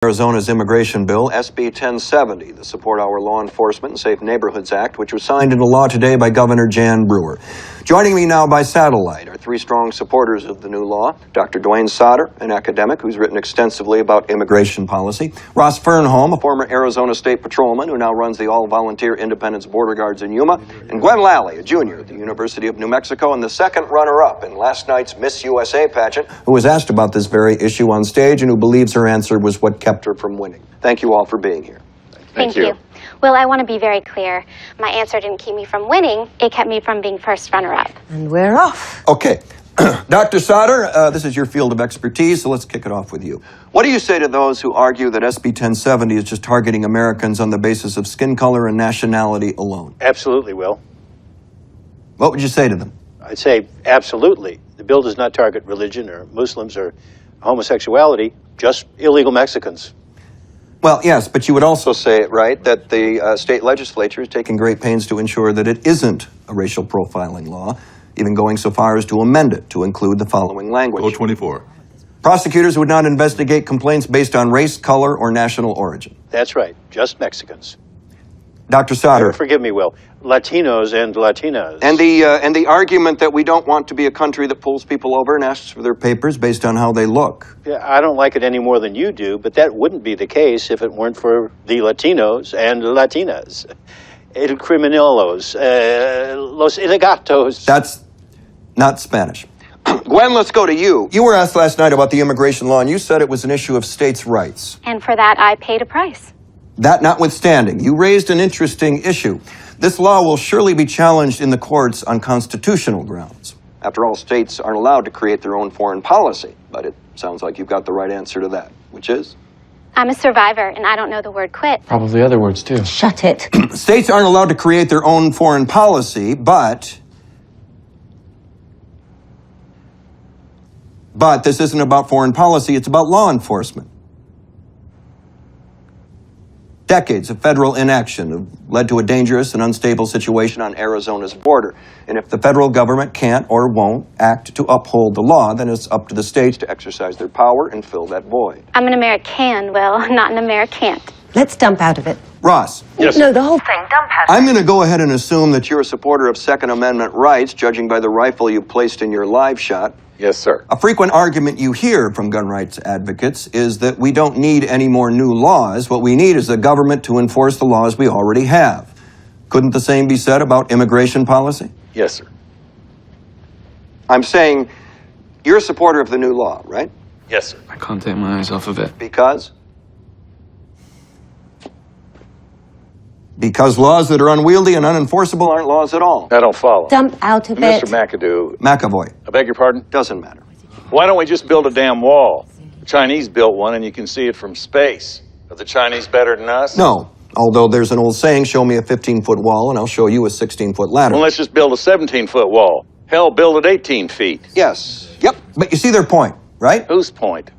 Arizona's immigration bill, SB 1070, the Support Our Law Enforcement and Safe Neighborhoods Act, which was signed into law today by Governor Jan Brewer. Joining me now by satellite are three strong supporters of the new law: Dr. Dwayne Soter, an academic who's written extensively about immigration policy; Ross Fernholm, a former Arizona State Patrolman who now runs the all-volunteer Independence Border Guards in Yuma; and Gwen Lally, a junior at the University of New Mexico and the second runner-up in last night's Miss USA pageant, who was asked about this very issue on stage and who believes her answer was what kept her from winning. Thank you all for being here. Thank you. Well, I want to be very clear. My answer didn't keep me from winning. It kept me from being first runner-up. And we're off. Okay. Dr. Soter, this is your field of expertise, so let's kick it off with you. What do you say to those who argue that SB 1070 is just targeting Americans on the basis of skin color and nationality alone? Absolutely, Will. What would you say to them? I'd say absolutely. The bill does not target religion or Muslims or homosexuality, just illegal Mexicans. Well, yes, but you would also say, right, that the state legislature is taking great pains to ensure that it isn't a racial profiling law, even going so far as to amend it to include the following language. 024. Prosecutors would not investigate complaints based on race, color, or national origin. That's right, just Mexicans. Dr. Soter. Forgive me, Will. Latinos and Latinas. And the argument that we don't want to be a country that pulls people over and asks for their papers based on how they look. Yeah, I don't like it any more than you do, but that wouldn't be the case if it weren't for the Latinos and Latinas. El criminales, los illegatos. That's not Spanish. Gwen, let's go to you. You were asked last night about the immigration law, and you said it was an issue of states' rights. And for that, I paid a price. That notwithstanding, you raised an interesting issue. This law will surely be challenged in the courts on constitutional grounds. After all, states aren't allowed to create their own foreign policy, but it sounds like you've got the right answer to that, which is? I'm a survivor, and I don't know the word quit. Probably other words, too. Shut it. States aren't allowed to create their own foreign policy, but this isn't about foreign policy, it's about law enforcement. Decades of federal inaction have led to a dangerous and unstable situation on Arizona's border. And if the federal government can't or won't act to uphold the law, then it's up to the states to exercise their power and fill that void. I'm an American, Will, not an Americant. Let's dump out of it. Ross. Yes. No, the whole thing. Dump out of I'm going to go ahead and assume that you're a supporter of Second Amendment rights, judging by the rifle you placed in your live shot. Yes, sir. A frequent argument you hear from gun rights advocates is that we don't need any more new laws. What we need is the government to enforce the laws we already have. Couldn't the same be said about immigration policy? Yes, sir. I'm saying you're a supporter of the new law, right? Yes, sir. I can't take my eyes off of it. Because? Because laws that are unwieldy and unenforceable aren't laws at all. I don't follow. Dump out of Mr. it. McAdoo, McAvoy. I beg your pardon? Doesn't matter. Why don't we just build a damn wall? The Chinese built one and you can see it from space. Are the Chinese better than us? No. Although there's an old saying, show me a 15-foot wall and I'll show you a 16-foot ladder. Well, let's just build a 17-foot wall. Hell, build it 18 feet. Yes. Yep. But you see their point, right? Whose point?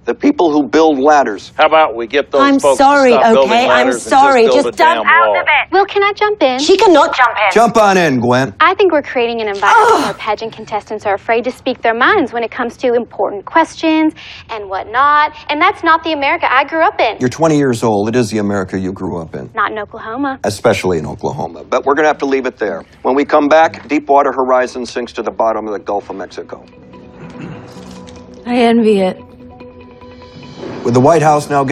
The people who build ladders. How about we get those I'm folks sorry, to stop building okay? I'm ladders and sorry. just build Just a damn dump out wall. of it. Will, can I jump in? She cannot jump in. Jump on in, Gwen. I think we're creating an environment where pageant contestants are afraid to speak their minds when it comes to important questions and whatnot. And that's not the America I grew up in. You're 20 years old. It is the America you grew up in. Not in Oklahoma. Especially in Oklahoma. But we're going to have to leave it there. When we come back, Deepwater Horizon sinks to the bottom of the Gulf of Mexico. I envy it. With the White House now